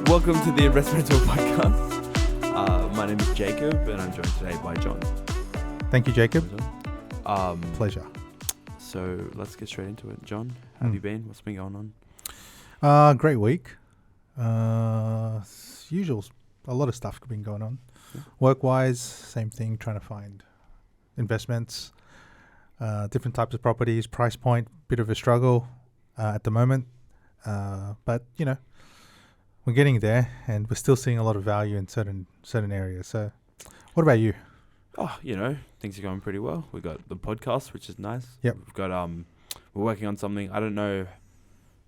Welcome to the Investmentor podcast. My name is Jacob, and I'm joined today by John. Thank you, Jacob. Pleasure. So let's get straight into it. John, how have you been? What's been going on? Great week. Usual, a lot of stuff been going on. Yeah. Work-wise, same thing, trying to find investments, different types of properties, price point, bit of a struggle at the moment. But, you know, we're getting there, and we're still seeing a lot of value in certain areas. So what about you? Oh, you know, things are going pretty well. We've got the podcast, which is nice. Yep. We've got, we're working on something. I don't know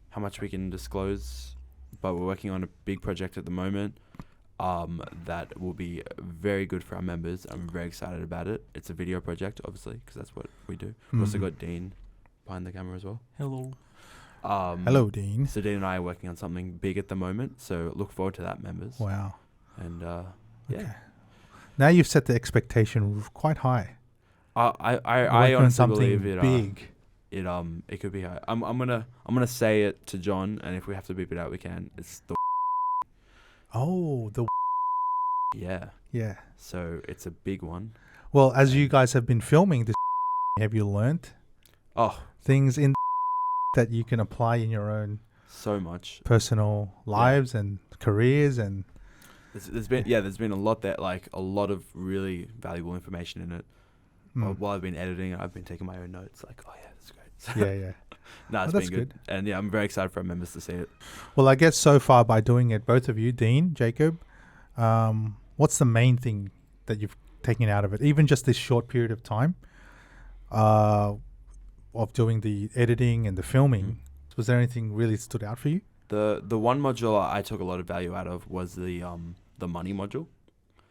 how much we can disclose, but we're working on a big project at the moment that will be very good for our members. I'm very excited about it. It's a video project, obviously, because that's what we do. We've also got Dean behind the camera as well. Hello. Hello, Dean. So Dean and I are working on something big at the moment, so look forward to that, members. Wow. And okay. yeah. Now you've set the expectation quite high. I honestly believe it. Big. It could be high. I'm gonna say it to John, and if we have to beep it out, we can. It's the. Oh, the. Yeah. Yeah. So it's a big one. Well, as you guys have been filming this, have you learnt things in that you can apply in your own so much personal lives and careers and. There's been a lot a lot of really valuable information in it. While I've been editing, I've been taking my own notes. Like, oh yeah, that's great. Yeah. No, it's been good. And yeah, I'm very excited for our members to see it. Well, I guess so far by doing it, both of you, Dean, Jacob, what's the main thing that you've taken out of it? Even just this short period of time of doing the editing and the filming, was there anything really stood out for you? The one module I took a lot of value out of was the money module.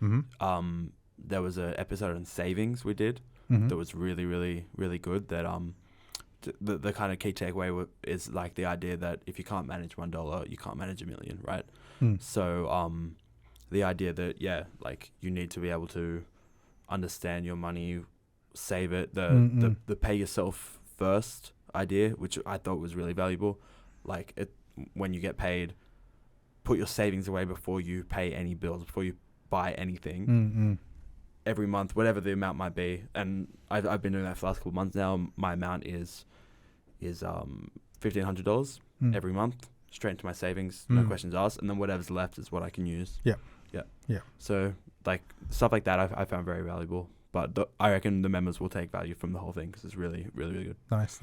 Mm-hmm. There was an episode on savings we did that was really, really, really good. That the kind of key takeaway is like the idea that if you can't manage $1, you can't manage $1 million, right? So the idea that like you need to be able to understand your money, save it, the pay yourself first idea, which I thought was really valuable. Like when you get paid, put your savings away before you pay any bills, before you buy anything. Every month, whatever the amount might be. And I've been doing that for the last couple of months now. My amount is $1,500 every month, straight into my savings, no questions asked. And then whatever's left is what I can use. Yeah. So like stuff like that I found very valuable. But I reckon the members will take value from the whole thing because it's really, really, really good. Nice.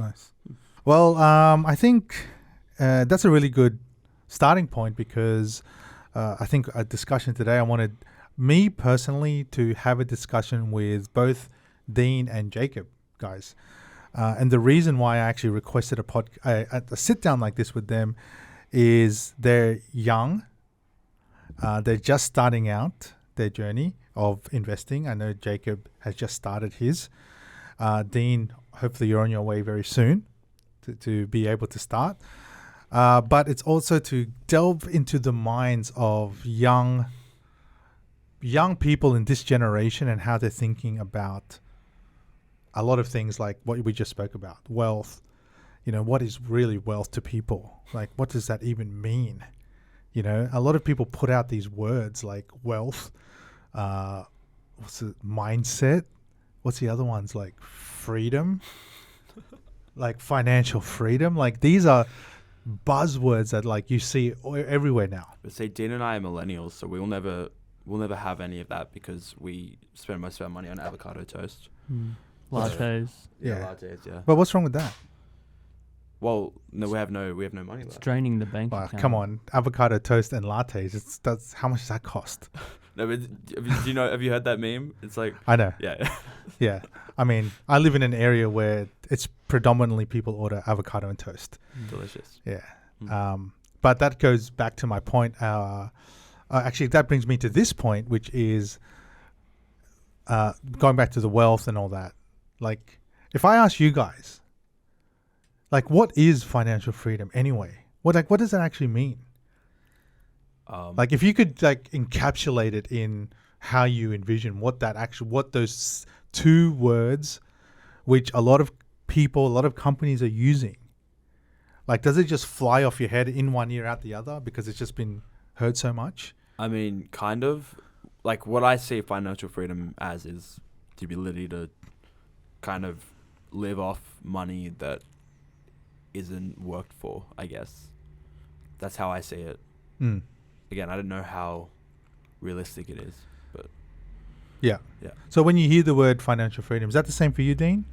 Well, I think that's a really good starting point because I think a discussion today, I wanted me personally to have a discussion with both Dean and Jacob, guys. And the reason why I actually requested a sit down like this with them is they're young. They're just starting out their journey of investing. I know Jacob has just started his. Dean, hopefully you're on your way very soon to be able to start. But it's also to delve into the minds of young people in this generation and how they're thinking about a lot of things like what we just spoke about, wealth. You know, what is really wealth to people? Like, what does that even mean? You know, a lot of people put out these words like wealth, what's it, mindset? What's the other ones? Like freedom, like financial freedom. Like these are buzzwords that like you see everywhere now. But say Dean and I are millennials, so we'll never have any of that because we spend most of our money on avocado toast. Lattes. Lattes, yeah. But what's wrong with that? Well, no, we have no money left. It's draining the bank account. Come on, avocado toast and lattes. That's how much does that cost? No, but have you heard that meme? It's like I know. Yeah. Yeah. I mean, I live in an area where it's predominantly people order avocado and toast. Delicious. Yeah. But that goes back to my point. Actually, that brings me to this point, which is going back to the wealth and all that. Like, if I ask you guys, like, what is financial freedom anyway? What does that actually mean? Like, if you could like encapsulate it in how you envision what those two words, which a lot of people, a lot of companies are using, like, does it just fly off your head in one ear out the other because it's just been hurt so much? I mean, kind of. Like, what I see financial freedom as is the ability to kind of live off money that isn't worked for, I guess. That's how I see it. Mm. Again, I don't know how realistic it is, but Yeah. yeah. So when you hear the word financial freedom, is that the same for you, Dean?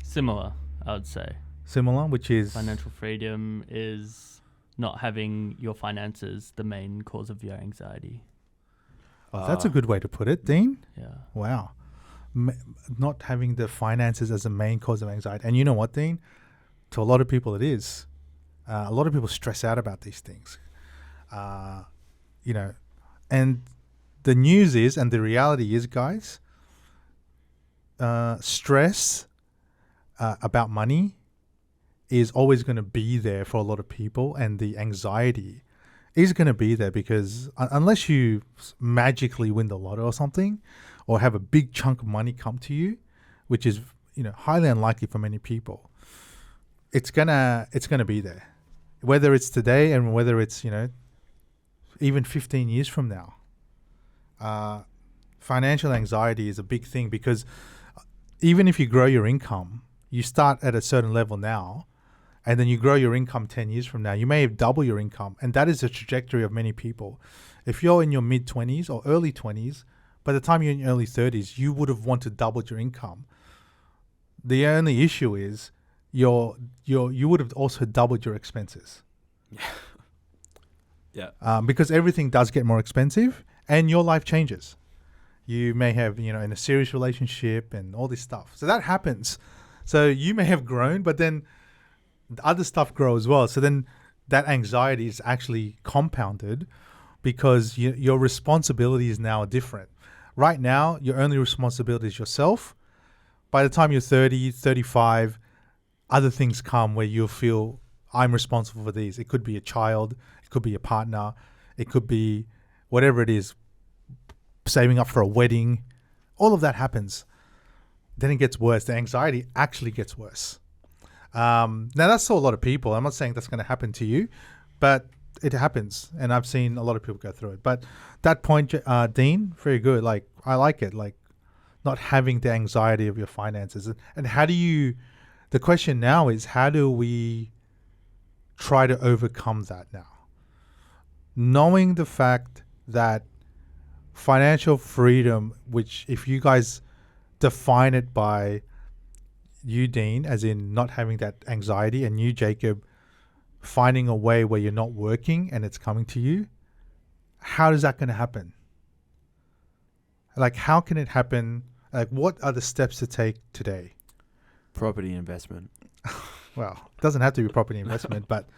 Similar, I would say. Similar, which is Financial freedom is not having your finances the main cause of your anxiety. Oh, that's a good way to put it, Dean. Yeah. Wow. Not having the finances as a main cause of anxiety. And you know what, Dean? To a lot of people, it is. A lot of people stress out about these things. And the news is, and the reality is, guys, stress about money is always going to be there for a lot of people, and the anxiety is going to be there because unless you magically win the lotto or something, or have a big chunk of money come to you, which is highly unlikely for many people, it's gonna be there, whether it's today and whether it's even 15 years from now. Financial anxiety is a big thing because even if you grow your income, you start at a certain level now, and then you grow your income 10 years from now, you may have double your income. And that is the trajectory of many people. If you're in your mid-20s or early 20s, by the time you're in your early 30s, you would have wanted to double your income. The only issue is you would have also doubled your expenses. Yeah. Because everything does get more expensive and your life changes. You may have, in a serious relationship and all this stuff. So that happens. So you may have grown, but then the other stuff grows as well. So then that anxiety is actually compounded because your responsibilities now are different. Right now, your only responsibility is yourself. By the time you're 30, 35, other things come where you'll feel, I'm responsible for these. It could be a child. It could be a partner. It could be whatever it is, saving up for a wedding. All of that happens. Then it gets worse. The anxiety actually gets worse. Now, that's for a lot of people. I'm not saying that's going to happen to you, but it happens. And I've seen a lot of people go through it. But that point, Dean, very good. Like, I like it. Like, not having the anxiety of your finances. And how do you, the question now is, how do we try to overcome that now? Knowing the fact that financial freedom, which if you guys define it by you, Dean, as in not having that anxiety, and you, Jacob, finding a way where you're not working and it's coming to you, how is that going to happen? Like, how can it happen? Like, what are the steps to take today? Property investment. Well, it doesn't have to be property investment, but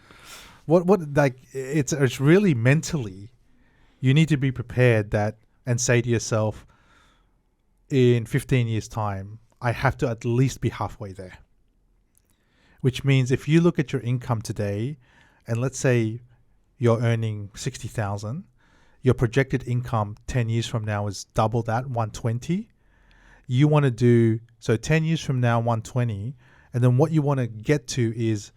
what like it's really mentally, you need to be prepared that and say to yourself, in 15 years' time, I have to at least be halfway there. Which means if you look at your income today, and let's say you're earning 60,000, your projected income 10 years from now is double that, 120. You want to do, so 10 years from now, 120, and then what you want to get to is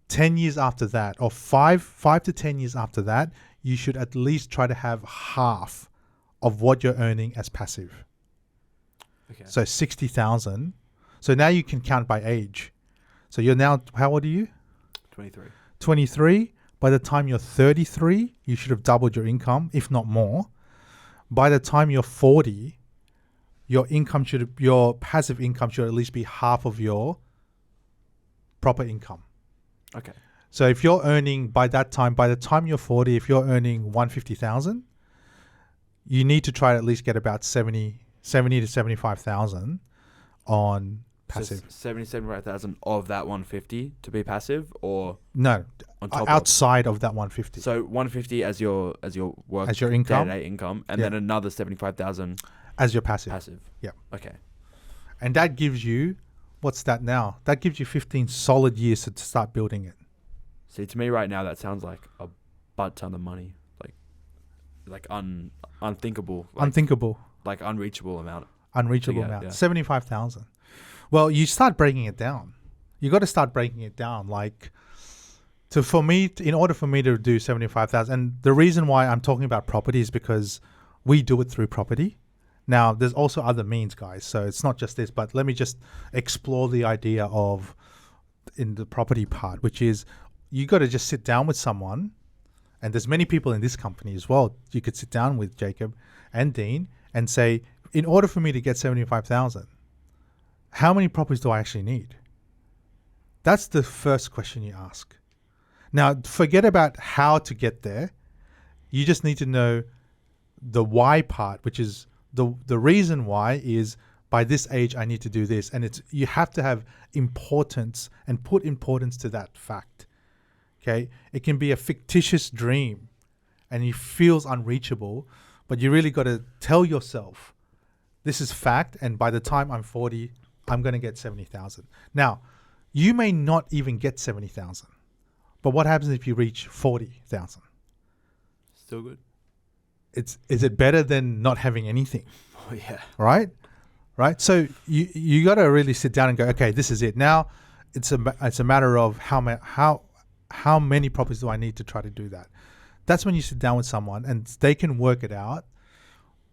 10 years after that, or 5 to 10 years after that, you should at least try to have half of what you're earning as passive. Okay. So 60,000. So now you can count by age. So you're now, how old are you? 23. 23. By the time you're 33, you should have doubled your income, if not more. By the time you're 40, your passive income should at least be half of your proper income. Okay. So if you're earning by the time you're 40, if you're earning 150,000, you need to try to at least get about 70 to 75,000 on passive. So 75,000 of that 150 to be passive, or no, on top outside of that 150. So 150 as your work, as your income, day-to-day income, and then another 75,000 as your passive. Passive. Yeah. Okay. And that gives you, what's that now? That gives you 15 solid years to start building it. See, to me right now, that sounds like a butt ton of money, like unthinkable, like unreachable amount. Unreachable amount. Yeah. 75,000. Well, you start breaking it down. You got to start breaking it down. Like, So for me, in order for me to do 75,000, and the reason why I'm talking about property is because we do it through property. Now, there's also other means, guys. So it's not just this, but let me just explore the idea of in the property part, which is you got to just sit down with someone, and there's many people in this company as well. You could sit down with Jacob and Dean and say, in order for me to get 75,000, how many properties do I actually need? That's the first question you ask. Now, forget about how to get there. You just need to know the why part, which is the reason why is by this age I need to do this, and it's you have to have importance and put importance to that fact. Okay, it can be a fictitious dream, and it feels unreachable, but you really got to tell yourself, this is fact, and by the time I'm 40, I'm going to get 70,000. Now, you may not even get 70,000, but what happens if you reach 40,000? Still good. Is it better than not having anything? Oh yeah. Right. So you got to really sit down and go, okay, this is it. Now it's a matter of how many properties do I need to try to do that. That's when you sit down with someone and they can work it out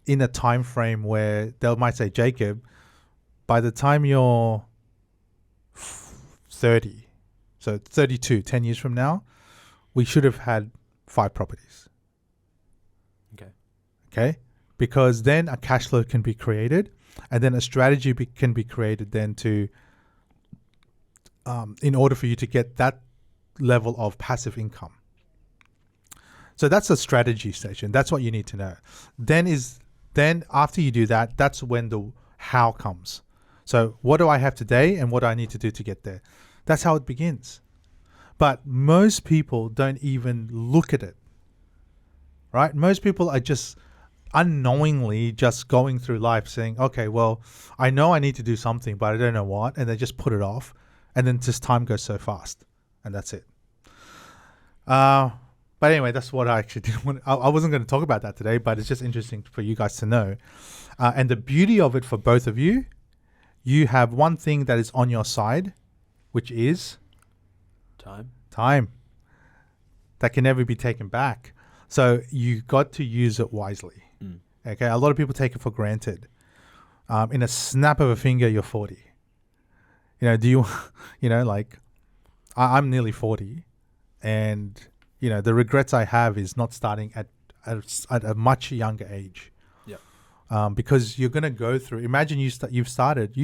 in a time frame where they might say, Jacob, by the time you're 30, so 32, 10 years from now, we should have had 5 properties. Okay, because then a cash flow can be created, and then a strategy can be created then to, in order for you to get that level of passive income. So that's a strategy station. That's what you need to know. Then after you do that, that's when the how comes. So what do I have today, and what do I need to do to get there? That's how it begins. But most people don't even look at it. Right? Most people are just unknowingly just going through life saying, okay, well, I know I need to do something, but I don't know what, and they just put it off, and then just time goes so fast, and that's it. But anyway, that's what I actually didn't want. I wasn't going to talk about that today, but it's just interesting for you guys to know. And the beauty of it for both of you, you have one thing that is on your side, which is time. That can never be taken back. So you got to use it wisely. Okay, a lot of people take it for granted. In a snap of a finger, you're 40. I'm nearly 40, and the regrets I have is not starting at a much younger age. Yeah. Because you're gonna go through. Imagine you've started.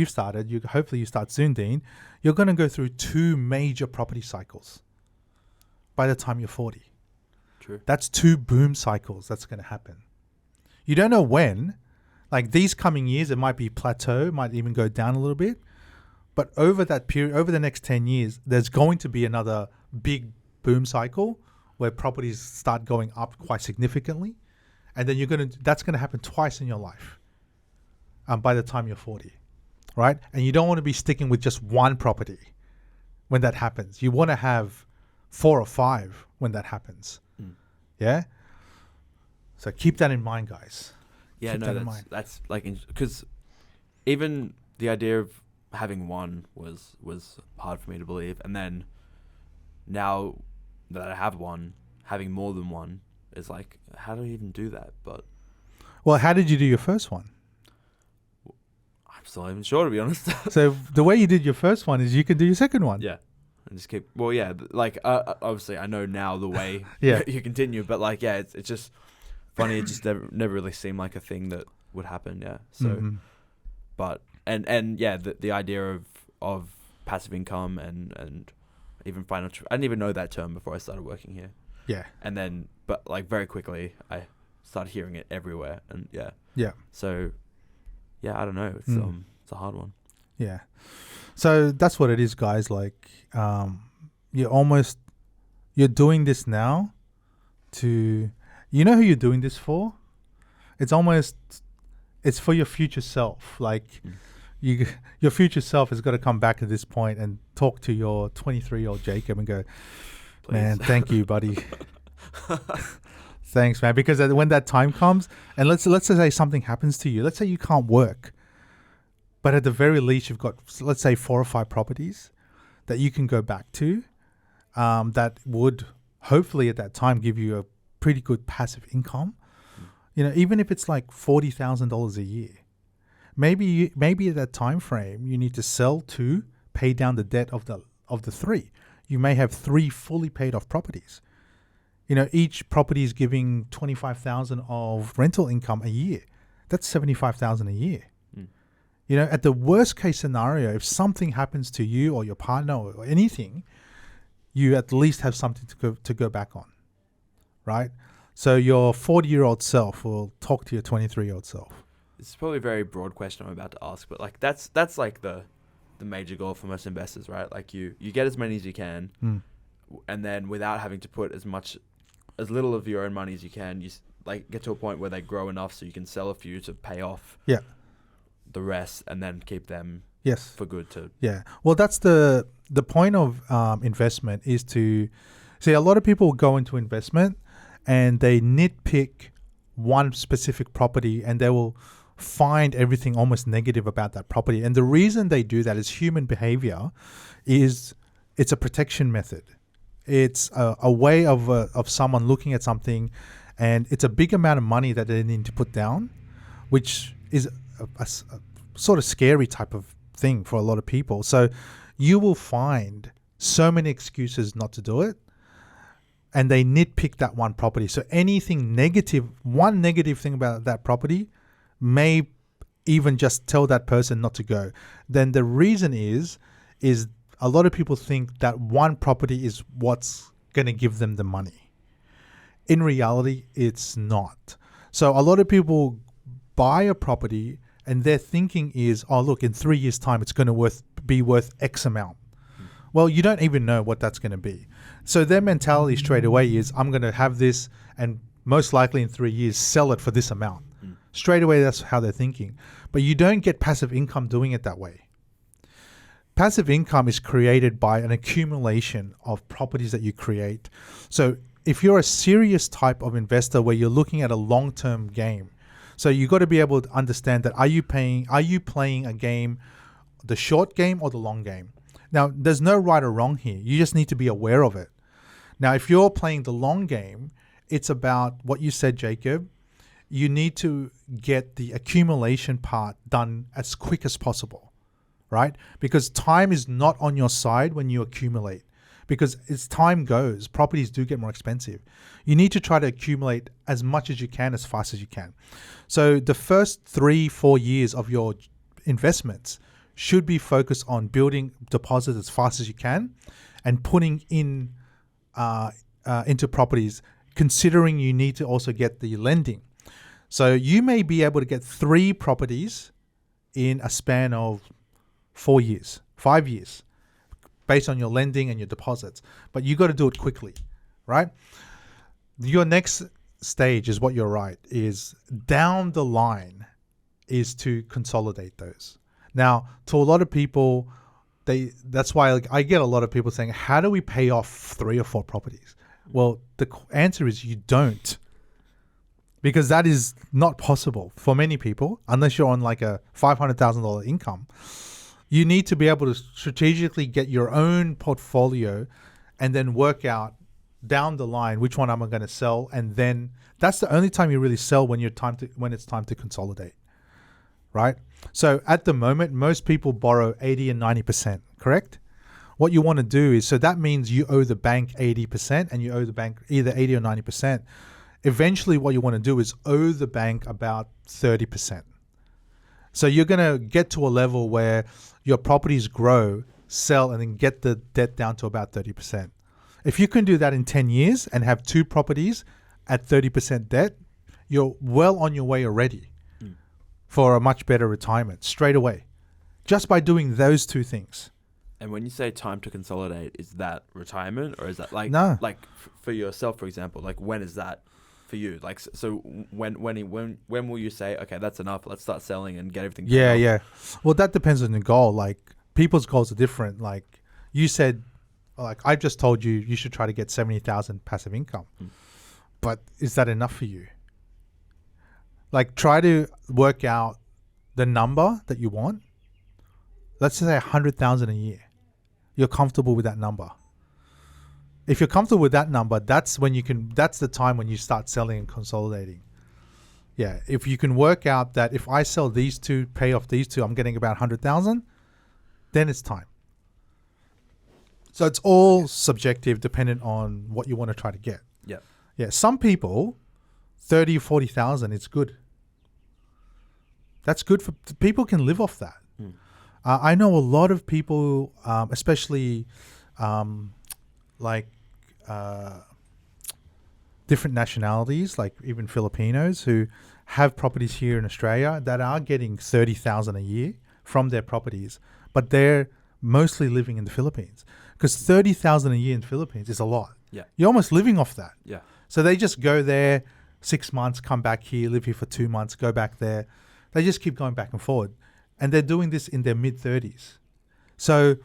Hopefully you start soon, Dean. You're gonna go through 2 major property cycles by the time you're 40. True. That's 2 boom cycles that's going to happen. You don't know when. Like these coming years, it might be plateau, might even go down a little bit. But over that period, over the next 10 years, there's going to be another big boom cycle where properties start going up quite significantly. And then that's going to happen twice in your life by the time you're 40. Right? And you don't want to be sticking with just one property when that happens. You want to have 4 or 5 when that happens. Yeah. So keep that in mind, guys. Yeah, keep that's like, because even the idea of having one was hard for me to believe, and then now that I have one, having more than one is like, how do I even do that? But well, how did you do your first one? I'm still not even sure, to be honest. So the way you did your first one is you could do your second one. Yeah. And just keep, well, yeah, like, obviously I know now the way yeah. you continue, but like, yeah, it's just funny. It just never really seemed like a thing that would happen. Yeah. So, but, and yeah, the idea of passive income and even financial, I didn't even know that term before I started working here. Yeah. And then, but like very quickly I started hearing it everywhere, and yeah. Yeah. So yeah, I don't know. It's a hard one. Yeah. So that's what it is, guys. Like, you're doing this now to, who you're doing this for? It's for your future self. Like, your future self has got to come back at this point and talk to your 23-year-old Jacob and go, please. Man, thank you, buddy. Thanks, man. Because when that time comes, and let's say something happens to you. Let's say you can't work. But at the very least, you've got, let's say, 4 or 5 properties that you can go back to that would hopefully at that time give you a pretty good passive income. Even if it's like $40,000 a year, maybe at that time frame you need to sell 2, pay down the debt of the 3. You may have 3 fully paid off properties. Each property is giving 25,000 of rental income a year. That's 75,000 a year. At the worst case scenario, if something happens to you or your partner or anything, you at least have something to go back on, right? So your 40-year-old self will talk to your 23-year-old self. This is probably a very broad question I'm about to ask, but like that's like the major goal for most investors, right? Like you get as many as you can, and then without having to put as little of your own money as you can, you like get to a point where they grow enough so you can sell a few to pay off the rest, and then keep them for good too. Yeah. Well, that's the point of investment is to see. A lot of people go into investment and they nitpick one specific property, and they will find everything almost negative about that property. And the reason they do that is human behavior. It's a protection method. It's a way of someone looking at something, and it's a big amount of money that they need to put down, which is a sort of scary type of thing for a lot of people. So you will find so many excuses not to do it, and they nitpick that one property. So anything negative, one negative thing about that property may even just tell that person not to go. Then the reason is a lot of people think that one property is what's going to give them the money. In reality, it's not. So a lot of people buy a property and their thinking is, oh, look, in 3 years' time, it's going to be worth X amount. Well, you don't even know what that's going to be. So their mentality straight away is, I'm going to have this and most likely in 3 years sell it for this amount. Straight away, that's how they're thinking. But you don't get passive income doing it that way. Passive income is created by an accumulation of properties that you create. So if you're a serious type of investor where you're looking at a long-term game, so you got to be able to understand that are you playing a game, the short game or the long game? Now, there's no right or wrong here. You just need to be aware of it. Now, if you're playing the long game, it's about what you said, Jacob. You need to get the accumulation part done as quick as possible, right? Because time is not on your side when you accumulate. Because as time goes, properties do get more expensive. You need to try to accumulate as much as you can, as fast as you can. So the first 3-4 years of your investments should be focused on building deposits as fast as you can and putting in into properties, considering you need to also get the lending. So you may be able to get 3 properties in a span of 4 years, 5 years, based on your lending and your deposits. But you got to do it quickly, right? Your next stage is what you're right, is down the line is to consolidate those. Now, to a lot of people, that's why I get a lot of people saying, how do we pay off 3 or 4 properties? Well, the answer is you don't. Because that is not possible for many people, unless you're on like a $500,000 income. You need to be able to strategically get your own portfolio and then work out down the line which one am I going to sell, and then that's the only time you really sell when it's time to consolidate, right? So at the moment, most people borrow 80 and 90%, correct? What you want to do is, so that means you owe the bank 80% and you owe the bank either 80 or 90%. Eventually, what you want to do is owe the bank about 30%. So you're going to get to a level where your properties grow, sell, and then get the debt down to about 30%. If you can do that in 10 years and have 2 properties at 30% debt, you're well on your way already for a much better retirement straight away, just by doing those 2 things. And when you say time to consolidate, is that retirement, or is that like No. like for yourself, for example? Like, when is that for you? Like, so when will you say, okay, that's enough, let's start selling and get everything paid off? Yeah. Well, that depends on the goal. Like, people's goals are different. Like you said, like I just told you, you should try to get 70,000 passive income. But is that enough for you? Like, try to work out the number that you want. Let's say 100,000 a year. You're comfortable with that number. If you're comfortable with that number, that's when you can. That's the time when you start selling and consolidating. Yeah, if you can work out that if I sell these two, pay off these two, I'm getting about 100,000, then it's time. So it's all subjective, dependent on what you want to try to get. Yeah. Yeah, some people, 30 or 40,000, it's good. That's good for people can live off that. I know a lot of people, especially different nationalities, like even Filipinos, who have properties here in Australia that are getting 30,000 a year from their properties, but they're mostly living in the Philippines because 30,000 a year in the Philippines is a lot. Yeah. You're almost living off that. Yeah. So they just go there 6 months, come back here, live here for 2 months, go back there. They just keep going back and forward. And they're doing this in their mid-30s. So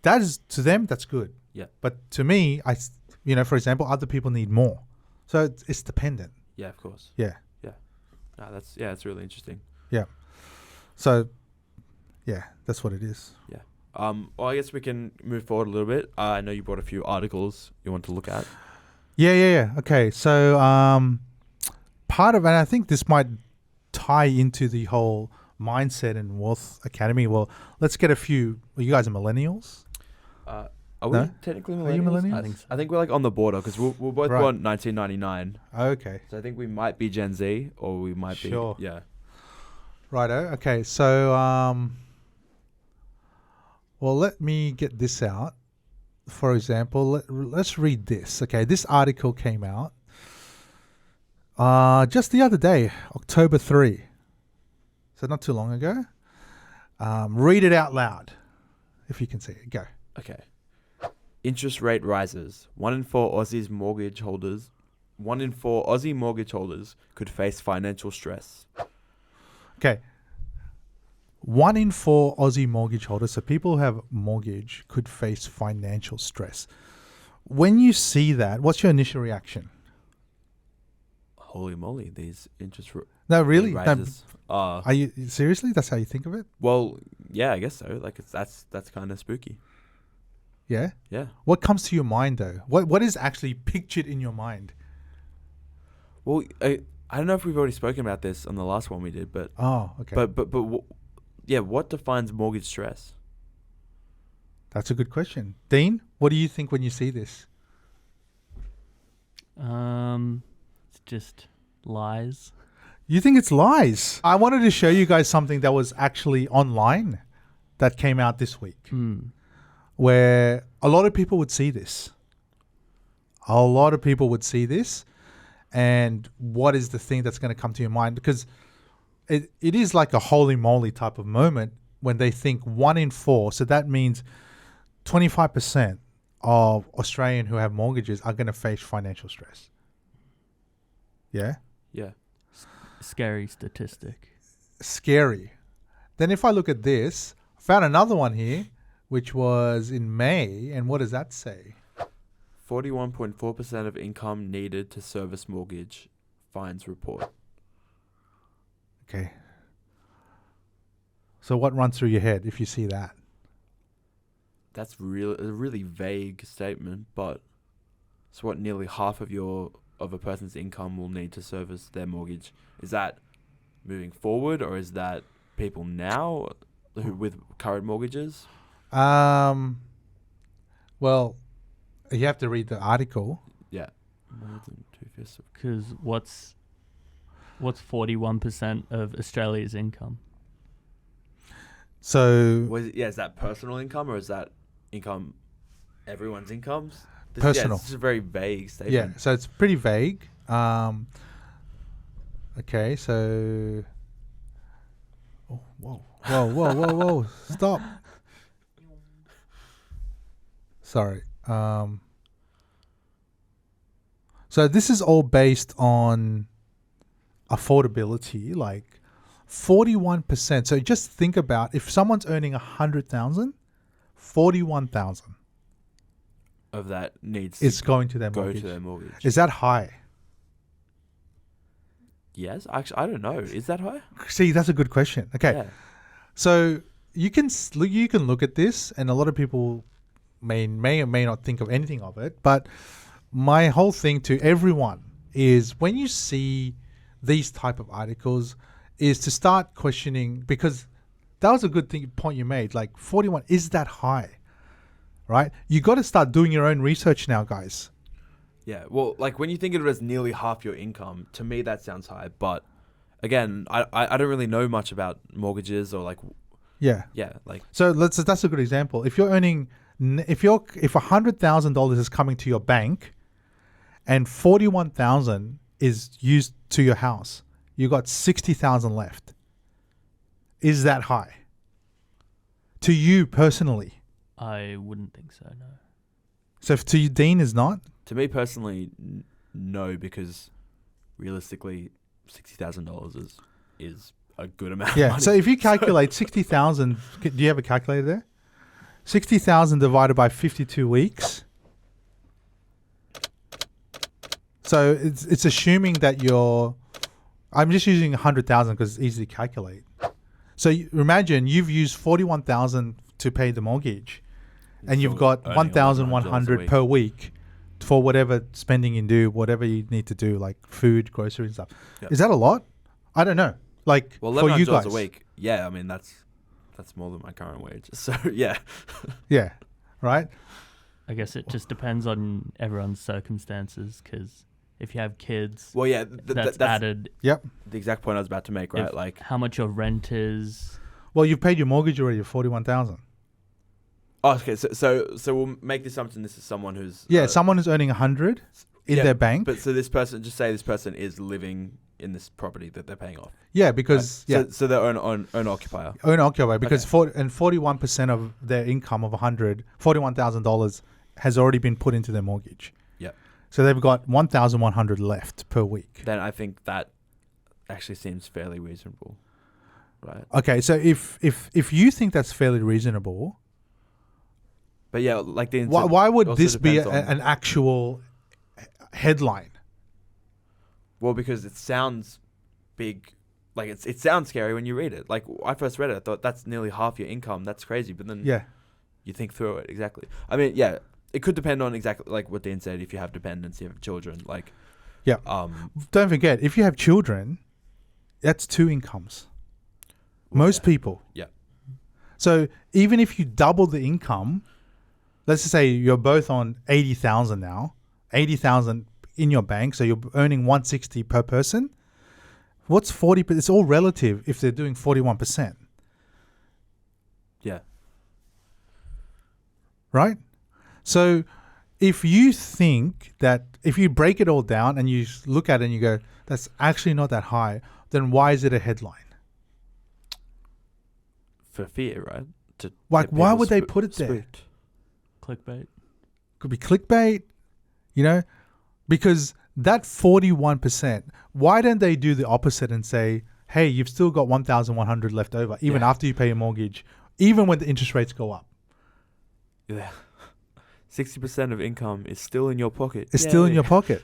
that is, to them, that's good. Yeah. But to me, for example, other people need more. So it's dependent. Yeah, of course. Yeah. Yeah. No, that's really interesting. Yeah. So, yeah, that's what it is. Yeah. Well, I guess we can move forward a little bit. I know you brought a few articles you want to look at. Yeah. Okay. So, part of, and I think this might tie into the whole mindset and wealth academy. Well, let's get a few. Well, you guys are millennials? Are we technically millennials? Are you millennials? I think so. I think we're like on the border because we're both Right. born 1999. Okay. So I think we might be Gen Z or we might Sure. be. Yeah. Righto. Okay. So, well, let me get this out. For example, let's read this. Okay. This article came out just the other day, October 3. So not too long ago. Read it out loud, if you can see it. Go. Okay. Interest rate rises. 1 in 4 Aussie mortgage holders could face financial stress. Okay. 1 in 4 Aussie mortgage holders, so people who have mortgage, could face financial stress. When you see that, what's your initial reaction? Holy moly, these interest No, really? No, rises. are you seriously? That's how you think of it? Well, yeah, I guess so. Like that's kind of spooky. Yeah. Yeah. What comes to your mind though? What is actually pictured in your mind? Well, I don't know if we've already spoken about this on the last one we did, but Oh, okay. what defines mortgage stress? That's a good question. Dean, what do you think when you see this? It's just lies. You think it's lies? I wanted to show you guys something that was actually online that came out this week, where a lot of people would see this. And what is the thing that's going to come to your mind? Because it is like a holy moly type of moment when they think 1 in 4. So that means 25% of Australian who have mortgages are going to face financial stress. Yeah? Yeah. Scary statistic. Scary. Then if I look at this, I found another one here, which was in May. And what does that say? 41.4% of income needed to service mortgage, finds report. Okay. So what runs through your head if you see that? That's a really vague statement, but it's what nearly half of a person's income will need to service their mortgage. Is that moving forward, or is that people now with current mortgages? Well, you have to read the article. Yeah. More than 2/5 of Because what's 41% of Australia's income? So is that personal income or is that income, everyone's incomes? Personal. This is a very vague statement. yeah, so it's pretty vague. Okay, so whoa, stop. Sorry. So this is all based on affordability, like 41%. So just think about if someone's earning 100,000, 41,000 of that needs is to going to their go mortgage. to their mortgage. Is that high? Yes, actually, I don't know. Is that high? See, that's a good question. Okay, Yeah. so you can look at this, and a lot of people may or may not think of anything of it, but my whole thing to everyone is when you see these type of articles is to start questioning, because that was a good point you made. Like 41, is that high? Right? You got to start doing your own research now, guys. Yeah, well, like when you think of it as nearly half your income, to me that sounds high. But again, I don't really know much about mortgages or like. Yeah. Yeah, like. So that's a good example. If you're earning, if $100,000 is coming to your bank, and 41,000 is used to your house, you got 60,000 left. Is that high? To you personally? I wouldn't think so, no. So to you, Dean, is not? To me personally, no, because realistically, $60,000 is a good amount. Yeah. Of money. So if you calculate 60,000, do you have a calculator there? 60,000 divided by 52 weeks. So it's assuming that I'm just using 100,000 because it's easy to calculate. So imagine you've used 41,000 to pay the mortgage, and you've got 1,100 per week for whatever spending you do, whatever you need to do, like food, groceries and stuff. Yep. Is that a lot? I don't know. Like, well, for you guys, a week. Yeah, I mean that's more than my current wage. So yeah. Yeah. Right. I guess it just depends on everyone's circumstances, because if you have kids, well, yeah, that's added. Yep. The exact point I was about to make, right? Like how much your rent is. Well, you've paid your mortgage already of 41,000. Oh, okay. So we'll make the assumption this is someone who's someone who's earning 100 in their bank. But so this person is living in this property that they're paying off. Yeah, because so they're own occupier. Own occupier, because 41% of their income of $41,000 has already been put into their mortgage. Yeah. So they've got 1,100 left per week. Then I think that actually seems fairly reasonable, right? Okay, so if you think that's fairly reasonable, but yeah, like why would this be an actual headline? Well, because it sounds big, like it sounds scary when you read it. Like I first read it, I thought that's nearly half your income. That's crazy. But then you think through it exactly. I mean, yeah, it could depend on exactly like what Dean said. If you have dependents, you have children, like don't forget, if you have children, that's 2 incomes. Most people. Yeah. So even if you double the income, let's just say you're both on 80,000 now, 80,000 in your bank, so you're earning 160 per person. What's 40? It's all relative if they're doing 41%. Yeah. Right? So if you think that, if you break it all down and you look at it and you go, that's actually not that high, then why is it a headline? For fear, right? Like, why would they put it there? Spooked. Clickbait. Could be clickbait, because that 41%, why don't they do the opposite and say, hey, you've still got 1,100 left over, even after you pay your mortgage, even when the interest rates go up? Yeah. 60% of income is still in your pocket. It's still in your pocket.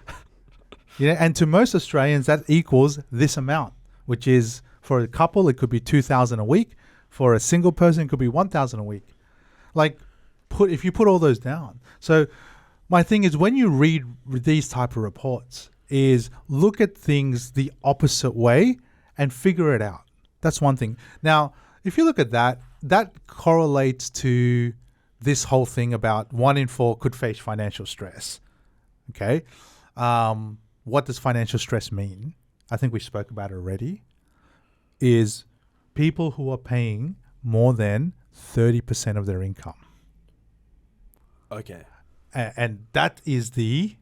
And to most Australians, that equals this amount, which is, for a couple, it could be 2,000 a week. For a single person, it could be 1,000 a week. Like, if you put all those down. So my thing is, when you read these type of reports, is look at things the opposite way and figure it out. That's one thing. Now, if you look at that correlates to this whole thing about 1 in 4 could face financial stress. Okay. What does financial stress mean? I think we spoke about it already. Is people who are paying more than 30% of their income. Okay. And that is the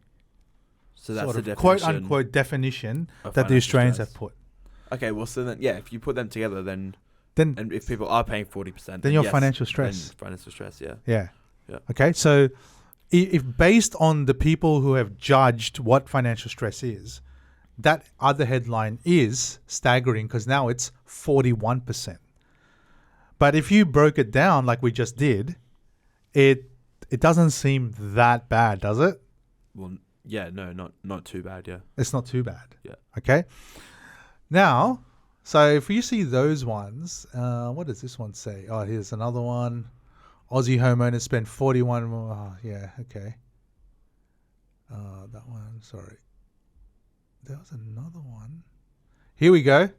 sort of quote-unquote definition that the Australians have put. Okay, well, so then, if you put them together, then and if people are paying 40%, then your financial stress. Then financial stress, Yeah. Yeah. Okay, so if based on the people who have judged what financial stress is, that other headline is staggering because now it's 41%. But if you broke it down like we just did, it doesn't seem that bad, does it? Well, yeah, no, not too bad, yeah. It's not too bad. Yeah. Okay. Now, so if you see those ones, what does this one say? Oh, here's another one. Aussie homeowners spend 41 more. Oh, yeah, okay. That one, sorry. There was another one. Here we go.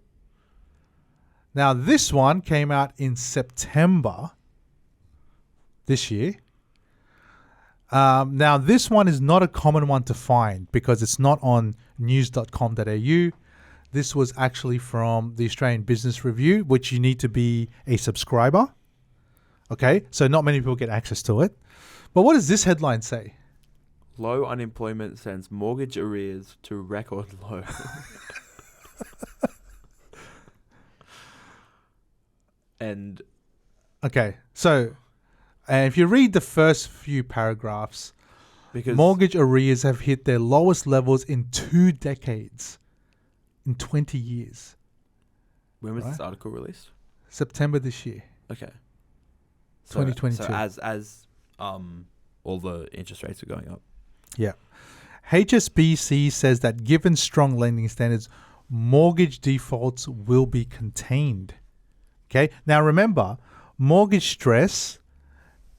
Now, this one came out in September this year. Now, this one is not a common one to find because it's not on news.com.au. This was actually from the Australian Business Review, which you need to be a subscriber. Okay, so not many people get access to it. But what does this headline say? Low unemployment sends mortgage arrears to record low. And okay, so if you read the first few paragraphs, because mortgage arrears have hit their lowest levels in 2 decades, in 20 years. when was this article released? September this year, Okay. 2022. So as all the interest rates are going up. Yeah. HSBC says that given strong lending standards, mortgage defaults will be contained. Okay. Now remember, mortgage stress,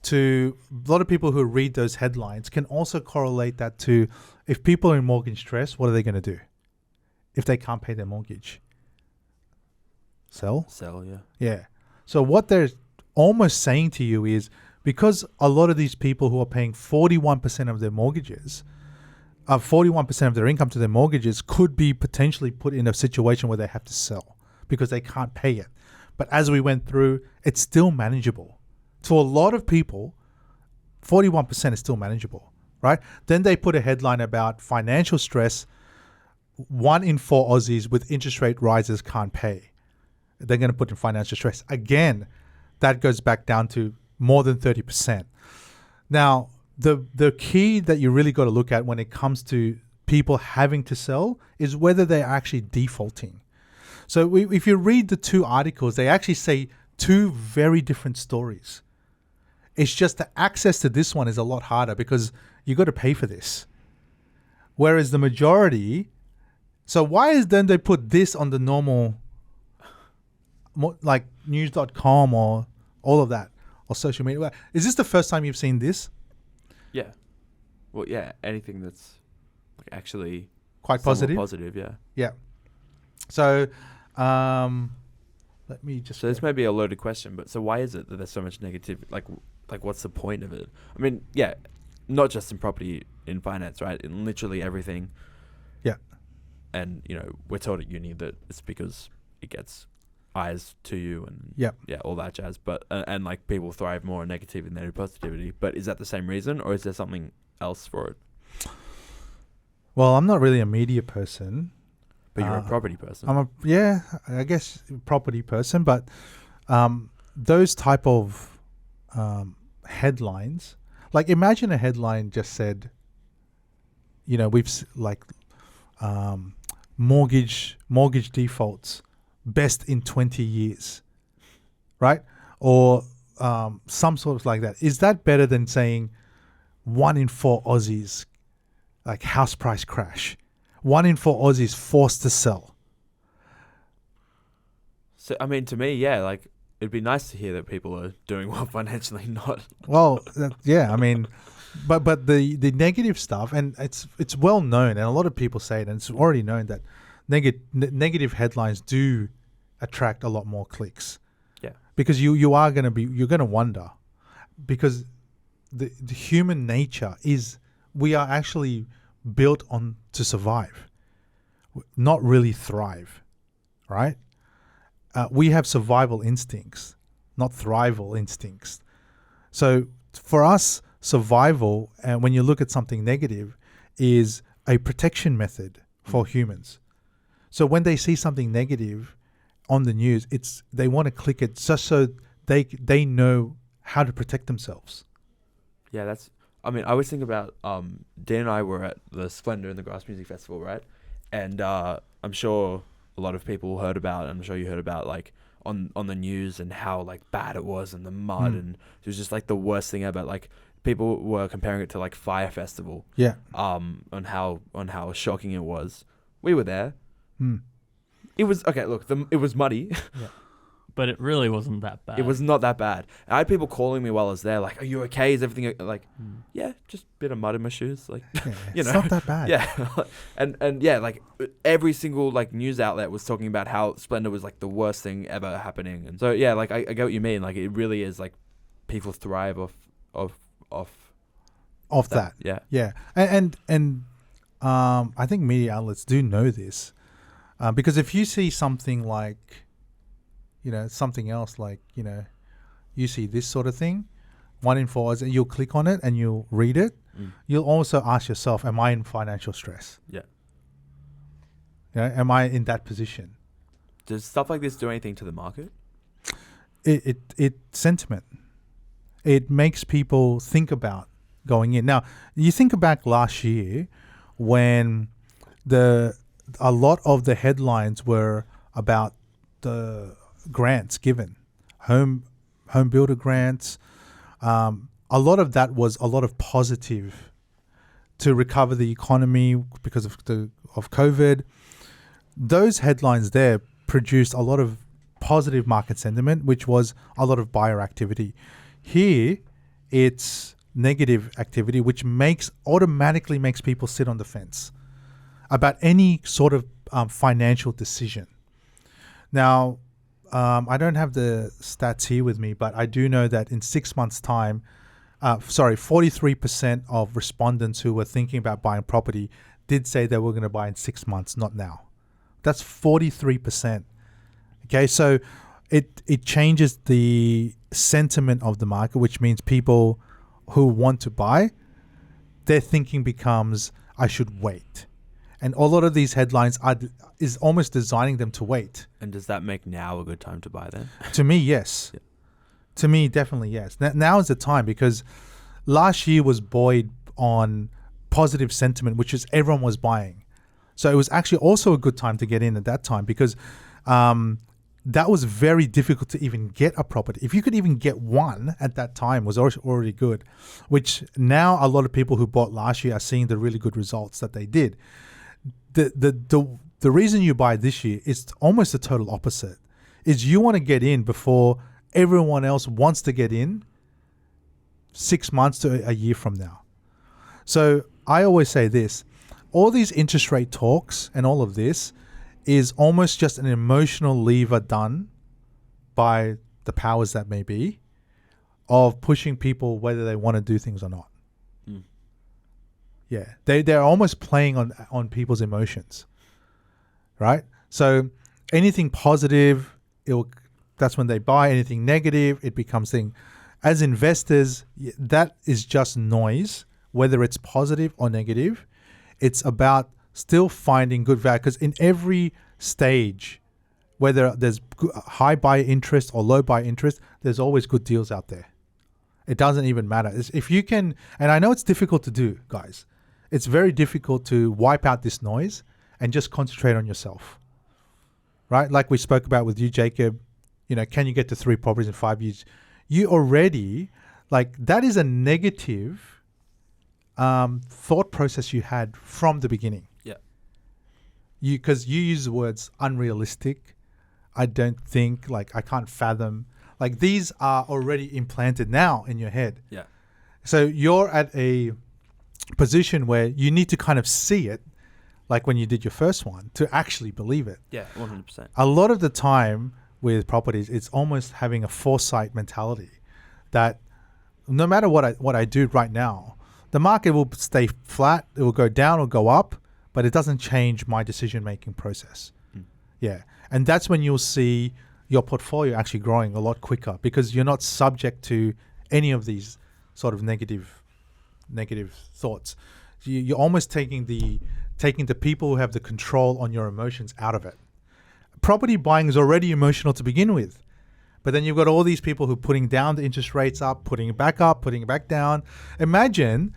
to a lot of people who read those headlines, can also correlate that to if people are in mortgage stress, what are they going to do if they can't pay their mortgage? Sell, yeah. yeah. So what they're almost saying to you is, because a lot of these people who are paying 41% of their mortgages, 41% of their income to their mortgages, could be potentially put in a situation where they have to sell because they can't pay it. But as we went through, it's still manageable. To a lot of people, 41% is still manageable, right? Then they put a headline about financial stress. 1 in 4 Aussies with interest rate rises can't pay. They're going to put in financial stress. Again, that goes back down to more than 30%. Now, the key that you really got to look at when it comes to people having to sell is whether they're actually defaulting. So if you read the 2 articles, they actually say 2 very different stories. It's just the access to this one is a lot harder because you got to pay for this. Whereas the majority, so why then they put this on the normal, like news.com or all of that, or social media? Is this the first time you've seen this? Yeah. Well, yeah, anything that's like actually Quite positive? Positive, yeah. Yeah. So, let me just... So this may be a loaded question, but so why is it that there's so much negativity? Like what's the point of it? I mean, yeah, not just in property, in finance, right? In literally everything. Yeah. And, we're taught at uni that it's because it gets eyes to you and yeah, all that jazz. But, and like people thrive more on negativity than they do positivity. But is that the same reason or is there something else for it? Well, I'm not really a media person. But you're a property person. I guess property person, but those type of headlines, like imagine a headline just said, mortgage defaults best in 20 years, right? Or some sort of like that. Is that better than saying 1 in 4 Aussies, like house price crash? 1 in 4 Aussies forced to sell. So, I mean, to me, yeah, like, it'd be nice to hear that people are doing well financially, not... Well, yeah, I mean, but the negative stuff, and it's well known, and a lot of people say it, and it's already known that negative headlines do attract a lot more clicks. Yeah. Because you're going to wonder, because the human nature is, we are actually built on to survive, not really thrive, right? We have survival instincts, not thrival instincts. So for us, survival, and when you look at something negative, is a protection method for humans. So when they see something negative on the news, they want to click it just so they know how to protect themselves. Yeah, I always think about, Dan and I were at the Splendor and the Grass Music Festival, right? And I'm sure a lot of people heard about, I'm sure you heard about, like, on the news and how, like, bad it was and the mud and it was just, like, the worst thing ever. Like, people were comparing it to, like, Fire Festival. Yeah. On how shocking it was. We were there. Mm. It was, okay, look, it was muddy. Yeah. But it really wasn't that bad. It was not that bad. I had people calling me while I was there, like, "Are you okay? Is everything like?" Yeah, just a bit of mud in my shoes, like, Yeah, you know. it's not that bad. Yeah, and yeah, like every single like news outlet was talking about how Splendor was like the worst thing ever happening, and so yeah, like I get what you mean. Like it really is like people thrive off that. Yeah, Yeah, and I think media outlets do know this, because if you see something like, something else like, you see this sort of thing, 1 in 4, you'll click on it and you'll read it. You'll also ask yourself, am I in financial stress? Yeah. Am I in that position? Does stuff like this do anything to the market? It sentiment. It makes people think about going in. Now, you think back last year when a lot of the headlines were about the grants given, home builder grants. A lot of that was a lot of positive to recover the economy because of COVID. Those headlines there produced a lot of positive market sentiment, which was a lot of buyer activity. Here, it's negative activity, which automatically makes people sit on the fence about any sort of financial decision. Now, I don't have the stats here with me, but I do know that in 6 months' time, 43% of respondents who were thinking about buying property did say they were going to buy in 6 months, not now. That's 43%. Okay, so it changes the sentiment of the market, which means people who want to buy, their thinking becomes, I should wait. And a lot of these headlines is almost designing them to wait. And does that make now a good time to buy then? To me, yes. Yeah. To me, definitely yes. Now is the time, because last year was buoyed on positive sentiment, which is everyone was buying. So it was actually also a good time to get in at that time, because that was very difficult to even get a property. If you could even get one at that time was already good, which now a lot of people who bought last year are seeing the really good results that they did. The reason you buy this year is almost the total opposite. Is you want to get in before everyone else wants to get in 6 months to a year from now. So I always say this, all these interest rate talks and all of this is almost just an emotional lever done by the powers that may be of pushing people whether they want to do things or not. Yeah, they're almost playing on people's emotions, right? So anything positive, that's when they buy. Anything negative, it becomes thing. As investors, that is just noise, whether it's positive or negative. It's about still finding good value, because in every stage, whether there's high buyer interest or low buyer interest, there's always good deals out there. It doesn't even matter. If you can, and I know it's difficult to do, guys. It's very difficult to wipe out this noise and just concentrate on yourself, right? Like we spoke about with you, Jacob, can you get to 3 properties in 5 years? You already, that is a negative thought process you had from the beginning. Yeah. Because you use the words unrealistic, I don't think, I can't fathom. These are already implanted now in your head. Yeah. So you're at a position where you need to kind of see it, like when you did your first one, to actually believe it. Yeah, 100%. A lot of the time with properties, it's almost having a foresight mentality that no matter what I do right now, the market will stay flat, it will go down or go up, but it doesn't change my decision-making process. Yeah. And that's when you'll see your portfolio actually growing a lot quicker, because you're not subject to any of these sort of negative thoughts. You're almost taking the people who have the control on your emotions out of it. Property buying is already emotional to begin with, but then you've got all these people who are putting down the interest rates up, putting it back up, putting it back down. Imagine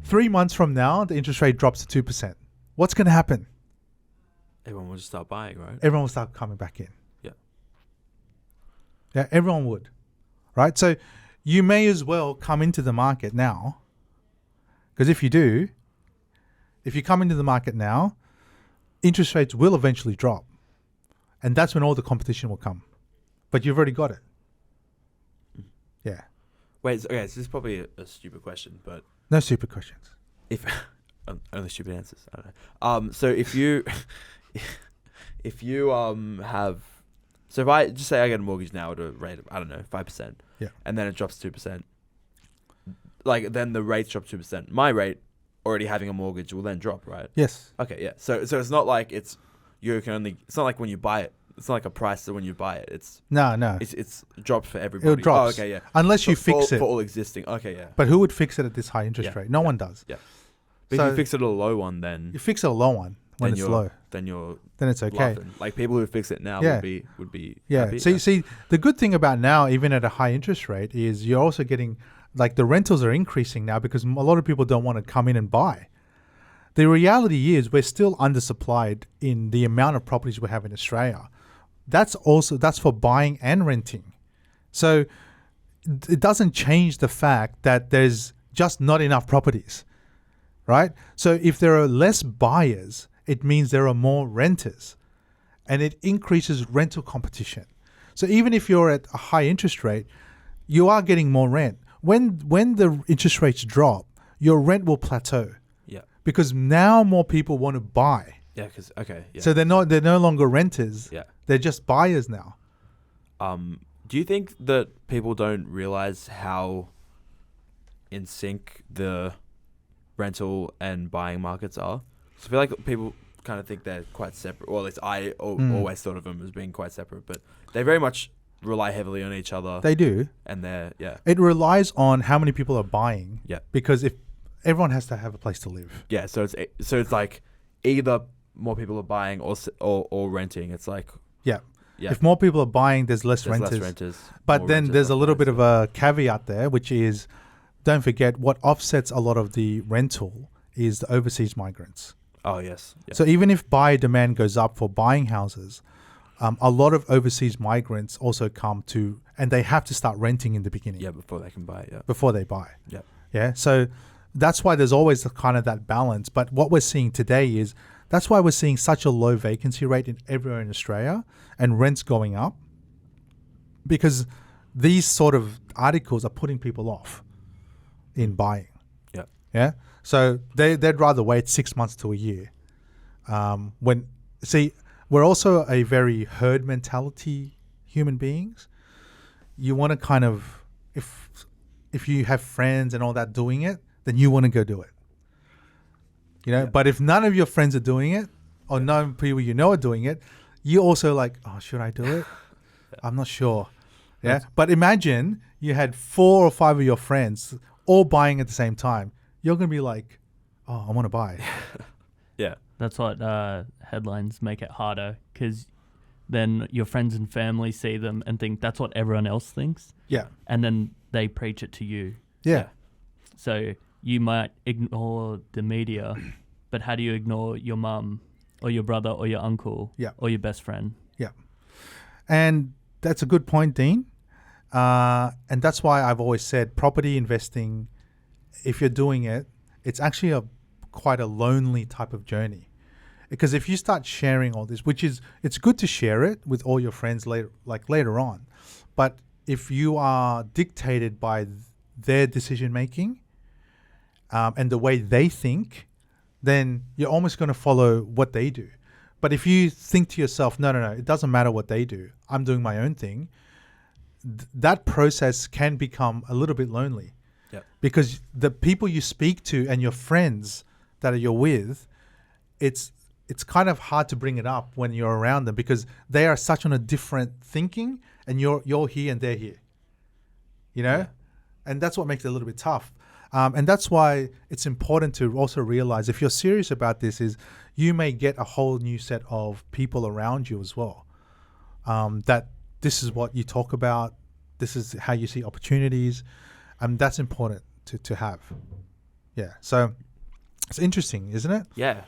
3 months from now, the interest rate drops to 2%. What's going to happen? Everyone will just start buying, right? Everyone will start coming back in. Yeah. Yeah, everyone would, right? So you may as well come into the market now, because if you come into the market now, interest rates will eventually drop. And that's when all the competition will come but you've already got it. Yeah. Wait, so this is probably a stupid question, but No stupid questions. if only stupid answers. I don't know. So if you have, so if I just say I get a mortgage now at a rate of, I don't know, 5%. Yeah. And then it drops 2%. Like then the rates drop 2%. My rate, already having a mortgage, will then drop, right? Yes. Okay, yeah. So it's not like it's not like when you buy it. It's not like a price that when you buy it. It's No. it's dropped for everybody. It drops. Oh, okay, yeah. Unless you fix for it. all existing. Okay, yeah. But who would fix it at this high interest rate? No one does. Yeah. But So if you fix it at a low one, then you fix it a low one when then it's you're- low. then It's okay. laughing. Like people who fix it now Yeah. would be Yeah. happy. So you see, the good thing about now, even at a high interest rate, is you're also getting, like, the rentals are increasing now because a lot of people don't want to come in and buy. The reality is we're still undersupplied in the amount of properties we have in Australia. That's for buying and renting. So it doesn't change the fact that there's just not enough properties, right? So if there are less buyers, it means there are more renters, and it increases rental competition. So even if you're at a high interest rate, you are getting more rent. When the interest rates drop, your rent will plateau. Yeah. Because now more people want to buy. Yeah, because yeah. So they're no longer renters. Yeah. They're just buyers now. Do you think that people don't realize how in sync the rental and buying markets are? So I feel like people kind of think they're quite separate, or at least I always thought of them as being quite separate, but they very much rely heavily on each other. They do. And It relies on how many people are buying. Yeah. Because if everyone has to have a place to live. Yeah, so it's like either more people are buying or renting. It's like Yeah. Yeah. If more people are buying, there's less there's renters. less renters. But more then renters, there's a less little bit buyers. of a caveat there, which is, don't forget, what offsets a lot of the rental is the overseas migrants. Oh yes. Yeah. So even if buyer demand goes up for buying houses, a lot of overseas migrants also come to, and they have to start renting in the beginning. Yeah, before they can buy it. Yeah. Before they buy. Yeah. Yeah. So that's why there's always kind of that balance. But what we're seeing today is, that's why we're seeing such a low vacancy rate everywhere in Australia and rents going up, because these sort of articles are putting people off in buying. Yeah. Yeah. So they'd rather wait 6 months to a year. We're also a very herd mentality human beings. You want to kind of, if you have friends and all that doing it, then you want to go do it. You know, but if none of your friends are doing it, or none of people you know are doing it, you also like, oh, should I do it? I'm not sure. Yeah. But imagine you had 4 or 5 of your friends all buying at the same time. You're going to be like, oh, I want to buy. Yeah. That's what headlines make it harder, because then your friends and family see them and think that's what everyone else thinks. Yeah. And then they preach it to you. Yeah. So you might ignore the media, but how do you ignore your mum or your brother or your uncle or your best friend? Yeah. And that's a good point, Dean. And that's why I've always said property investing, if you're doing it, it's actually quite a lonely type of journey. Because if you start sharing all this, it's good to share it with all your friends later on. But if you are dictated by their decision making and the way they think, then you're almost going to follow what they do. But if you think to yourself, no, it doesn't matter what they do, I'm doing my own thing, that process can become a little bit lonely. Yeah. Because the people you speak to and your friends that you're with, it's kind of hard to bring it up when you're around them, because they are such on a different thinking, and you're here and they're here. You know? Yeah. And that's what makes it a little bit tough. And that's why it's important to also realize, if you're serious about this, is you may get a whole new set of people around you as well. That this is what you talk about. This is how you see opportunities. That's important to have. Yeah. So it's interesting, isn't it? Yeah.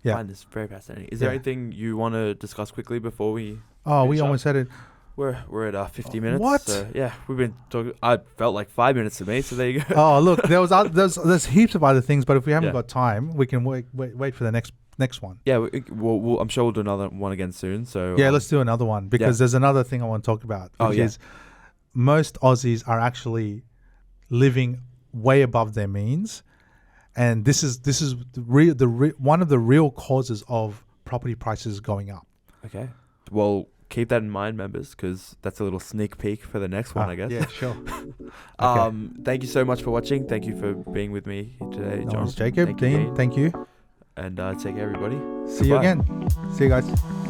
Yeah. I find this very fascinating. Is there anything you want to discuss quickly before we? Oh, we finish up? almost said it. We're at 50 minutes. What? So, yeah, we've been talking. I felt like 5 minutes to me. So there you go. Oh, look, there's heaps of other things, but if we haven't Yeah. got time, we can wait for the next next one. Yeah, I'm sure we'll do another one again soon. So yeah, let's do another one because there's another thing I want to talk about. Which is most Aussies are actually living way above their means, and this is one of the real causes of property prices going up. Okay. Well, keep that in mind, members, because that's a little sneak peek for the next one, I guess. Yeah, sure. Thank you so much for watching. Thank you for being with me today, John. Jacob, Dean, thank you. And take care, everybody. See you again. See you guys.